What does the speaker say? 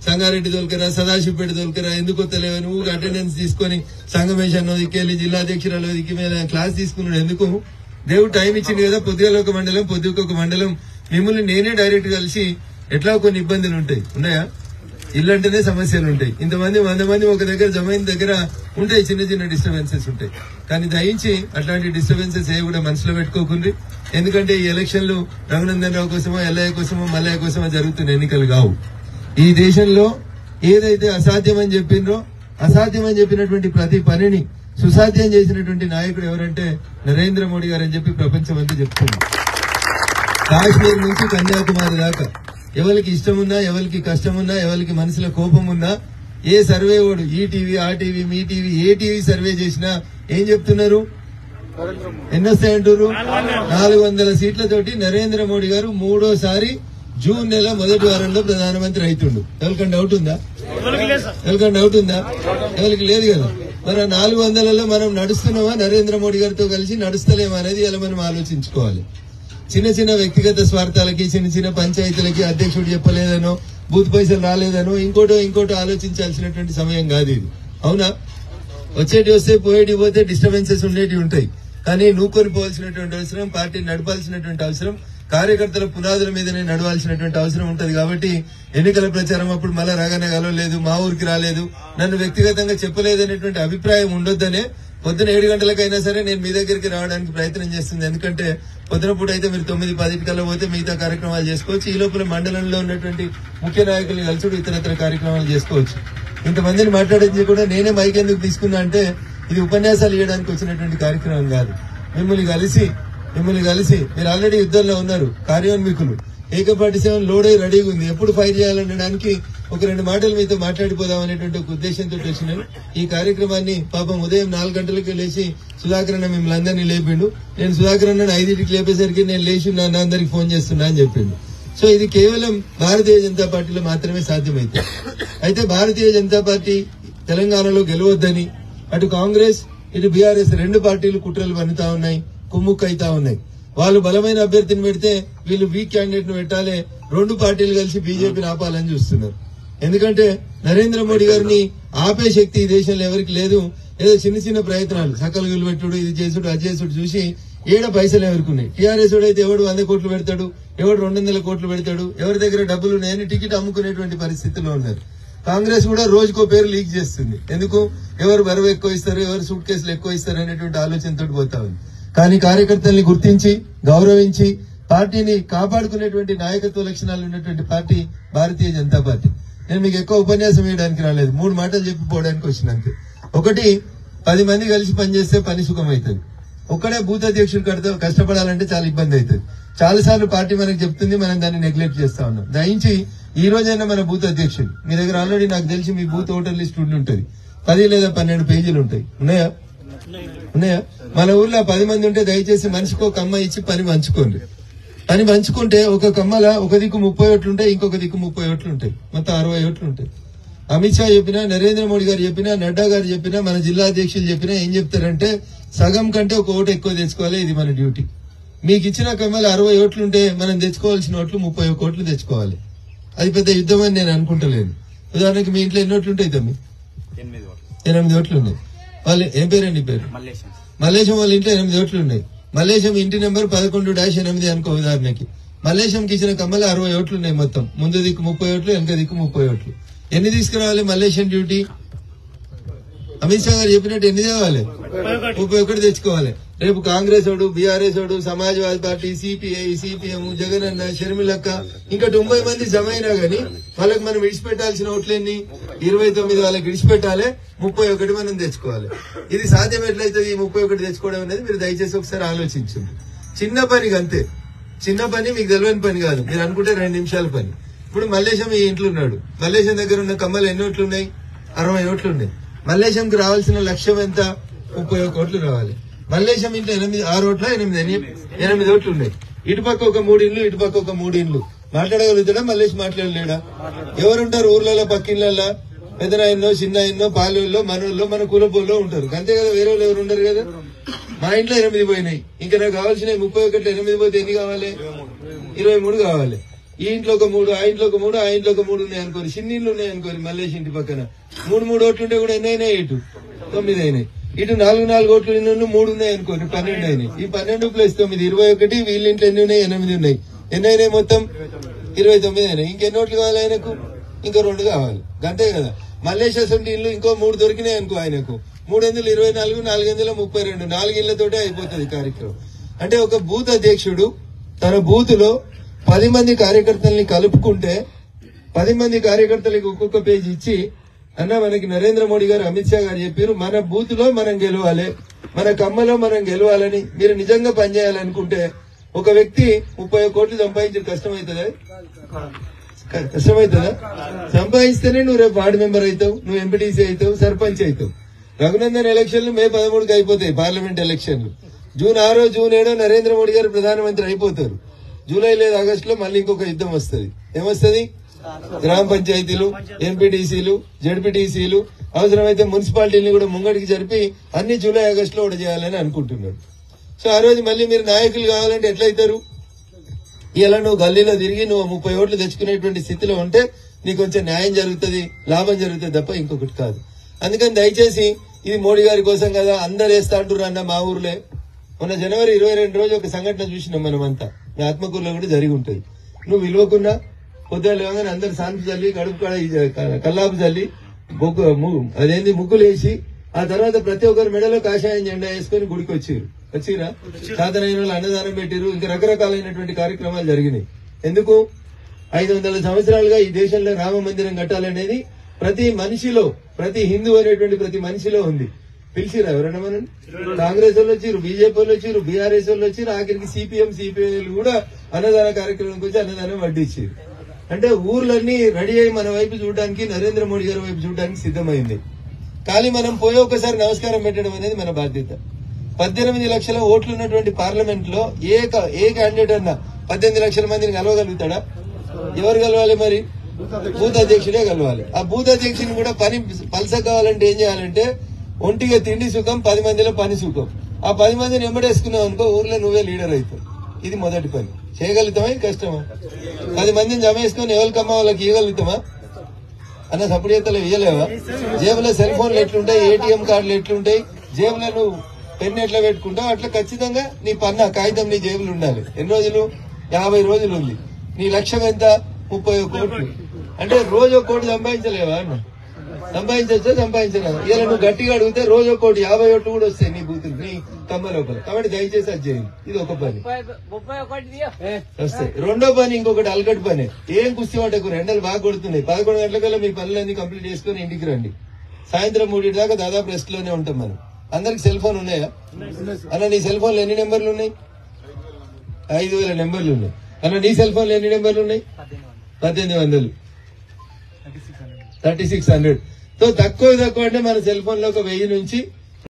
సంగారెడ్డి దొలకరా, సదాశివపేట దొలకరా, ఎందుకు వస్తలేవు నువ్వు అటెండెన్స్ తీసుకొని సంగమేశాన్ని దిక్కెళ్ళి జిల్లా అధ్యక్షురాలు దిక్కి మీద క్లాస్ తీసుకున్నాడు. ఎందుకు? దేవుడు టైం ఇచ్చింది కదా, పొద్దుగాల ఒక మండలం పొద్దుకు ఒక మండలం. మిమ్మల్ని నేనే డైరెక్ట్ కలిసి ఎట్లా కొన్ని ఇబ్బందులు ఉంటాయి, ఉన్నాయా? ఇల్లంటేనే సమస్యలు ఉంటాయి. ఇంతమంది 100 మంది ఒక దగ్గర జమైన దగ్గర ఉంటాయి, చిన్న చిన్న డిస్టర్బెన్సెస్ ఉంటాయి. కానీ దయించి అట్లాంటి డిస్టర్బెన్సెస్ ఏ కూడా మనసులో పెట్టుకోకుండ్రి. ఎందుకంటే ఈ ఎలక్షన్లు రఘునందన్ రావు కోసమో, ఎల్లయ్య కోసమో, మల్లయ్య కోసమో జరుగుతున్న ఎన్నికలు కావు. ఈ దేశంలో ఏదైతే అసాధ్యమని చెప్పిండ్రో, అసాధ్యమని చెప్పినటువంటి ప్రతి పనిని సుసాధ్యం చేసినటువంటి నాయకుడు ఎవరంటే నరేంద్ర మోడీ గారు అని చెప్పి ప్రపంచం అంతా చెప్తుంది. కాశ్మీర్ నుంచి కన్యాకుమారి దాకా ఎవరికి ఇష్టమున్నా, ఎవరికి కష్టమున్నా, ఎవరికి మనసులో కోపం ఉన్నా, ఏ సర్వే వాడు ఈ టీవీ, ఆ టీవీ, మీ టీవీ, ఏ టీవీ సర్వే చేసినా ఏం చెప్తున్నారు? ఎన్నొస్తాయంటారు? 400 సీట్లతోటి నరేంద్ర మోడీ గారు 3వ జూన్ నెల మొదటి వారంలో ప్రధానమంత్రి అవుతుండు. ఎవరికైనా డౌట్ ఉందా? ఎవరికైనా డౌట్ ఉందా? ఎవరికి లేదు కదా. మరి 400లలో మనం నడుస్తున్నామా నరేంద్ర మోడీ గారితో కలిసి, నడుస్తలేమా అనేది ఇలా మనం ఆలోచించుకోవాలి. చిన్న చిన్న వ్యక్తిగత స్వార్థాలకి, చిన్న చిన్న పంచాయతీలకి అధ్యక్షుడు చెప్పలేదనో, బూత్ పైసలు రాలేదనో, ఇంకోటో ఆలోచించాల్సినటువంటి సమయం కాదు ఇది. అవునా? వచ్చేటి వస్తే పోయేటి పోతే డిస్టర్బెన్సెస్ ఉండేటి ఉంటాయి. కానీ నూకొని పోవాల్సినటువంటి అవసరం, పార్టీని నడపాల్సినటువంటి అవసరం, కార్యకర్తల పునాదుల మీదనే నడవాల్సినటువంటి అవసరం ఉంటది. కాబట్టి ఎన్నికల ప్రచారం అప్పుడు మళ్ళా రాగానే కలవలేదు, మా ఊరికి రాలేదు, నన్ను వ్యక్తిగతంగా చెప్పలేదనేటువంటి అభిప్రాయం ఉండొద్దనే పొద్దున 7 గంటలకైనా సరే నేను మీ దగ్గరికి రావడానికి ప్రయత్నం చేస్తుంది. ఎందుకంటే పొద్దున పూట అయితే మీరు 9-10 కల్లా పోతే మిగతా కార్యక్రమాలు చేసుకోవచ్చు. ఈ లోపల మండలంలో ఉన్నటువంటి ముఖ్య నాయకుల్ని కలిసి ఇతరత్ర కార్యక్రమాలు చేసుకోవచ్చు. ఇంతమందిని మాట్లాడేది కూడా నేనే మైక్ ఎందుకు తీసుకున్నా అంటే ఇది ఉపన్యాసాలు ఇవ్వడానికి వచ్చినటువంటి కార్యక్రమం కాదు. మిమ్మల్ని కలిసి మీరు ఆల్రెడీ యుద్ధంలో ఉన్నారు, కార్యోన్ముఖులు, AK-47 లోడ్ అయి రెడీగా ఉంది. ఎప్పుడు ఫైర్ చేయాలనడానికి ఒక 2 మాటలు మీతో మాట్లాడిపోదాం అనేటువంటి ఒక ఉద్దేశంతో వచ్చినాను. ఈ కార్యక్రమాన్ని పాపం ఉదయం 4 గంటలకు లేచి సుధాకర్ అన్న మిమ్మల్ని అందరినీ లేపిండు. నేను సుధాకర్ అన్న 5ంటికి లేపేసరికి నేను లేచి అందరికి ఫోన్ చేస్తున్నా అని చెప్పిండు. సో ఇది కేవలం భారతీయ జనతా పార్టీలో మాత్రమే సాధ్యమైంది. అయితే భారతీయ జనతా పార్టీ తెలంగాణలో గెలవద్దని అటు కాంగ్రెస్ ఇటు బీఆర్ఎస్ 2 పార్టీలు కుట్రలు పన్నుతా ఉన్నాయి, కుమ్ముక్కైతా ఉన్నాయి. వాళ్ళు బలమైన అభ్యర్థిని పెడితే వీళ్ళు వీక్ క్యాండిడేట్ ను పెట్టాలి, 2 పార్టీలు కలిసి బీజేపీని ఆపాలని చూస్తున్నారు. ఎందుకంటే నరేంద్ర మోడీ గారిని ఆపే శక్తి ఈ దేశంలో ఎవరికి లేదు. ఏదో చిన్న చిన్న ప్రయత్నాలు, సకల గులు పెట్టుడు, ఇది చేసుడు, అది చేసుడు చూసి ఏడ పైసలు ఎవరుకున్నాయి. టీఆర్ఎస్ అయితే ఎవడు 100 కోట్లు పెడతాడు, ఎవడు 200 కోట్లు పెడతాడు, ఎవరి దగ్గర డబ్బులు ఉన్నాయని టికెట్ అమ్ముకునేటువంటి పరిస్థితిలో ఉన్నారు. కాంగ్రెస్ కూడా రోజుకో పేరు లీక్ చేస్తుంది. ఎందుకు? ఎవరు బరువు ఎక్కువ ఇస్తారు, ఎవరు సూట్ కేసులు ఎక్కువ ఇస్తారు అనేటువంటి ఆలోచనతో పోతా ఉంది. కానీ కార్యకర్తల్ని గుర్తించి గౌరవించి పార్టీని కాపాడుకునేటువంటి నాయకత్వ లక్షణాలు ఉన్నటువంటి పార్టీ భారతీయ జనతా పార్టీ. నేను మీకు ఎక్కువ ఉపన్యాసం వేయడానికి రాలేదు, 3 మాటలు చెప్పిపోవడానికి వచ్చినాక. ఒకటి, 10 మంది కలిసి పనిచేస్తే పని సుఖం అవుతుంది. ఒక్కడే బూత్ అధ్యక్షుడు కష్టపడాలంటే చాలా ఇబ్బంది అవుతుంది. చాలా సార్లు పార్టీ మనకు చెప్తుంది, మనం దాన్ని నెగ్లెక్ట్ చేస్తా ఉన్నాం. దయించి ఈ రోజైనా మన బూత్ అధ్యక్షుడు మీ దగ్గర ఆల్రెడీ నాకు తెలిసి మీ బూత్ ఓటర్ లిస్ట్ ఉంటుంది, 10 లేదా 12 పేజీలు ఉంటాయి. ఉన్నాయా? మన ఊర్లో 10 మంది ఉంటే దయచేసి మనిషికి ఒక అమ్మ ఇచ్చి పని పంచుకోండి. పని పంచుకుంటే ఒక కమ్మల ఒక దిక్కు 30 ఓట్లు ఉంటాయి, ఇంకొక దిక్కు 30 ఓట్లు ఉంటాయి, మొత్తం 60 ఓట్లు ఉంటాయి. అమిత్ షా చెప్పినా, నరేంద్ర మోడీ గారు చెప్పినా, నడ్డా గారు చెప్పినా, మన జిల్లా అధ్యక్షులు చెప్పినా ఏం చెప్తారంటే సగం కంటే ఒక ఓటు ఎక్కువ తెచ్చుకోవాలి, ఇది మన డ్యూటీ. మీకు ఇచ్చిన కమ్మలు 60 ఓట్లుంటే మనం తెచ్చుకోవాల్సిన ఓట్లు 31 ఓట్లు తెచ్చుకోవాలి. అది పెద్ద యుద్ధం అని నేను అనుకుంటలేను. ఉదాహరణకి మీ ఇంట్లో ఎన్ని ఓట్లు ఉంటాయి తమ్మి? 8 ఓట్లు ఉన్నాయి. వాళ్ళు ఏం పేరండి? పేరు మల్లేశం. వాళ్ళ ఇంట్లో 8 ఓట్లు ఉన్నాయి. మల్లేశం ఇంటి నెంబర్ 11-8 అనుకో ఉదాహరణకి. మల్లేశంకి ఇచ్చిన కమ్మలు 60 ఓట్లు ఉన్నాయి మొత్తం. ముందు దిక్కు 30 ఓట్లు, వెనక దిక్కు 30 ఓట్లు. ఎన్ని తీసుకురావాలి మల్లేశం డ్యూటీ? అమిత్ షా గారు చెప్పినట్టు ఎన్ని తేవాలి? 31 తెచ్చుకోవాలి. రేపు కాంగ్రెస్ ఓడు, బీఆర్ఎస్ ఓడు, సమాజ్వాదీ పార్టీ, సిపిఐ, సిపిఎం, జగనన్న, షర్మిలక్క ఇంకా 90 మంది జమ అయినా గానీ వాళ్ళకి మనం విడిచిపెట్టాల్సిన ఓట్లన్నీ 29 వాళ్ళకి విడిచిపెట్టాలి, 31 మనం తెచ్చుకోవాలి. ఇది సాధ్యం ఎట్లయితుంది ఈ 31 తెచ్చుకోవడం అనేది మీరు దయచేసి ఒకసారి ఆలోచించండి. చిన్న పని అంతే, చిన్న పని, మీకు తెలియని పని కాదు. మీరు అనుకుంటే 2 నిమిషాల పని. ఇప్పుడు మల్లేశం ఈ ఇంట్లో ఉన్నాడు. మల్లేశం దగ్గర ఉన్న కమ్మలు ఎన్ని ఓట్లు ఉన్నాయి? 60 ఓట్లు ఉన్నాయి. మల్లేశంకి రావాల్సిన లక్ష్యం ఎంత? 31 ఓట్లు రావాలి. మల్లేశం ఇంట్లో 6 ఓట్ల 8 ఓట్లు ఉన్నాయి. ఇటుపక్క ఒక 3 ఇండ్లు, ఇటుపక్క ఒక 3 ఇండ్లు. మాట్లాడగలుగుతాడా మల్లేశం? మాట్లాడలేడా? ఎవరుంటారు ఊర్లలో? పక్కిళ్ళల్లో పెద్దనాయన్నో, చిన్నాయన్నో, పాలెల్లో, మనోళ్ళు, మన కులపోల్లో ఉంటారు. అంతే కదా, వేరే వాళ్ళు ఎవరు ఉండరు కదా. మా ఇంట్లో 8 పోయినాయి. ఇంకా నాకు కావాల్సిన 31 8 పోతే ఎన్ని కావాలి? 23 కావాలి. ఈ ఇంట్లో ఒక 3, ఆ ఇంట్లో ఒక 3, ఆ ఇంట్లో ఒక 3 ఉన్నాయి అనుకోరు, చిన్న ఇళ్ళు ఉన్నాయి అనుకోరు, మల్లేష్ ఇంటి పక్కన 3 ఓట్లుంటే కూడా ఎన్ని అయినాయి? ఇటు 9 అయినాయి. ఇటు 4 ఓట్లు 3 ఉన్నాయి అనుకోండి, 12 అయినాయి. ఈ 12 + 9 21. వీళ్ళ ఇంట్లో ఎన్ని ఉన్నాయి? 8 ఉన్నాయి. ఎన్ని అయినాయి మొత్తం? 29 అయినాయి. ఇంకెన్ని ఓట్లు కావాలి ఆయనకు? ఇంకో 2 కావాలి, అంతే కదా. మల్లేష్ అసలు ఇల్లు ఇంకో 3 దొరికినాయి అనుకో ఆయనకు, 3 × 24, 4 × 32, 4 ఇళ్లతోటే అయిపోతుంది కార్యక్రమం. అంటే ఒక బూత్ అధ్యక్షుడు తన బూత్ లో 10 మంది కార్యకర్తల్ని కలుపుకుంటే 10 మంది కార్యకర్తలకు ఒక్కొక్క పేజీ ఇచ్చి, అన్న మనకి నరేంద్ర మోడీ గారు, అమిత్ షా గారు చెప్పారు మన బూత్ లో మనం గెలవాలి, మన కమ్మలో మనం గెలవాలని మీరు నిజంగా పనిచేయాలనుకుంటే ఒక వ్యక్తి 30 కోట్లు సంపాదించడం కష్టమవుతుందా? కష్టమవుతుందా? సంపాదిస్తేనే నువ్వు రేపు వార్డు మెంబర్ అవుతావు, నువ్వు ఎంపీటీసీ అవుతావు, సర్పంచ్ అవుతావు. రఘునందన్ ఎలక్షన్లు మే 13కి అయిపోతాయి, పార్లమెంట్ ఎలక్షన్లు. జూన్ 6, జూన్ 7 నరేంద్ర మోడీ గారు ప్రధానమంత్రి అయిపోతారు. జూలై లేదా ఆగస్టులో మళ్ళీ ఇంకొక యుద్ధం వస్తుంది. ఏమొస్తుంది? గ్రామ పంచాయతీలు, ఎంపీటీసీలు, జడ్పీటీసీలు, అవసరమైతే మున్సిపాలిటీని కూడా ముంగడికి జరిపి అన్ని జూలై ఆగస్టులో కూడా చేయాలని అనుకుంటున్నాడు. సో ఆ రోజు మళ్ళీ మీరు నాయకులు కావాలంటే ఎట్లయితారు? ఇలా నువ్వు గల్లీలో తిరిగి నువ్వు 30 ఓట్లు తెచ్చుకునేటువంటి స్థితిలో ఉంటే నీకు కొంచెం న్యాయం జరుగుతుంది, లాభం జరుగుతుంది తప్ప ఇంకొకటి కాదు. అందుకని దయచేసి ఇది మోడీ గారి కోసం కదా అందరు వేస్తా అంటున్నారు అన్న. మా ఊర్లే మొన్న జనవరి 22 రోజు ఒక సంఘటన చూసినాం మనమంతా, మీ ఆత్మకూరులో కూడా జరిగి ఉంటుంది. నువ్వు విలువకున్నా పొద్దున లేవగానే అందరు సాన్పు చల్లి, కడుపు కల్లాపు చల్లి, అదేంది ముగ్గులు వేసి, ఆ తర్వాత ప్రతి ఒక్కరు మెడలో కాషాయం జెండా వేసుకుని గుడికి వచ్చిరా సాధనైన వాళ్ళు అన్నదానం పెట్టిరు, ఇంకా రకరకాలైనటువంటి కార్యక్రమాలు జరిగినాయి. ఎందుకు? 500 సంవత్సరాలుగా ఈ దేశంలో రామ మందిరం కట్టాలనేది ప్రతి మనిషిలో, ప్రతి హిందూ అనేటువంటి ప్రతి మనిషిలో ఉంది. పిలిచిరా ఎవరన్నా? మనం కాంగ్రెస్ వాళ్ళు వచ్చిరు, బీజేపీ వాళ్ళు వచ్చిరు, బీఆర్ఎస్ వాళ్ళు వచ్చిరు, ఆఖరికి సిపిఎం, సిపిఐలు కూడా అన్నదాన కార్యక్రమానికి వచ్చి అన్నదానం వడ్డించారు. అంటే ఊర్లన్నీ రెడీ అయ్యి మన వైపు చూడడానికి, నరేంద్ర మోడీ గారి వైపు చూడడానికి సిద్ధమైంది. కానీ మనం పోయి ఒకసారి నమస్కారం పెట్టడం అనేది మన బాధ్యత. 18 లక్షల ఓట్లు ఉన్నటువంటి పార్లమెంట్ లో ఏ క్యాండిడేట్ అన్నా 18 లక్షల మందిని కలవగలుగుతాడా? ఎవరు కలవాలి? మరి బూత్ అధ్యక్షుడే కలవాలి. ఆ బూత్ అధ్యక్షుని కూడా పని పలస కావాలంటే ఏం చేయాలంటే, ఒంటిగా తిండి సుఖం, 10 మందిలో పని సుఖం. ఆ 10 మందిని ఎంబడేసుకున్నావు అనుకో, ఊర్లో నువ్వే లీడర్ అవుతావు. ఇది మొదటి పని. చేయగలుగుతామా? ఇది కష్టమా? 10 మందిని జమేసుకుని ఎవరికమ్మా వాళ్ళకి ఇవ్వగలుగుతామా? అన్న సప్పుడు చేతలు ఇవ్వలేవా? జేబులో సెల్ ఫోన్లు ఎట్లుంటాయి, ఏటీఎం కార్డులు ఎట్లుంటాయి, జేబులో నువ్వు పెన్ ఎట్లా పెట్టుకుంటావు అట్లా ఖచ్చితంగా నీ పన్ను కాగితం నీ జేబులు ఉండాలి. ఎన్ని రోజులు? 50 రోజులు ఉంది. నీ లక్ష్యం ఎంత? 30 కోట్లు. అంటే రోజు 1 కోటి సంపాదించలేవా అన్న? సంపాదించొచ్చా? సంపాదించలేవా? ఇలా నువ్వు గట్టిగా అడిగితే రోజు 1 కోటి 50 ఓట్లు కూడా వస్తాయి నీ బూతులు, నీ కమ్మ లోపల. కాబట్టి దయచేసి అది చేయండి. ఇది ఒక పని వస్తాయి. రెండో పని ఇంకొకటి అలకటి పని. ఏం కుస్తీ పట్టకు, ఎండలు బాగా కొడుతున్నాయి. 11 గంటలకల్లా మీ పనులన్నీ కంప్లీట్ చేసుకుని ఇంటికి రండి. సాయంత్రం 3 దాకా దాదాపు రెస్ట్ లోనే ఉంటాం మనం. అందరికి సెల్ ఫోన్ ఉన్నాయా అన్న? నీ సెల్ ఫోన్లో ఎన్ని నెంబర్లు ఉన్నాయి? 5000 నెంబర్లు ఉన్నాయి అన్న. నీ సెల్ ఫోన్లో ఎన్ని నెంబర్లు ఉన్నాయి? 1800, 3600. సో తక్కువ అంటే మన సెల్ ఫోన్ లో ఒక 1000 నుంచి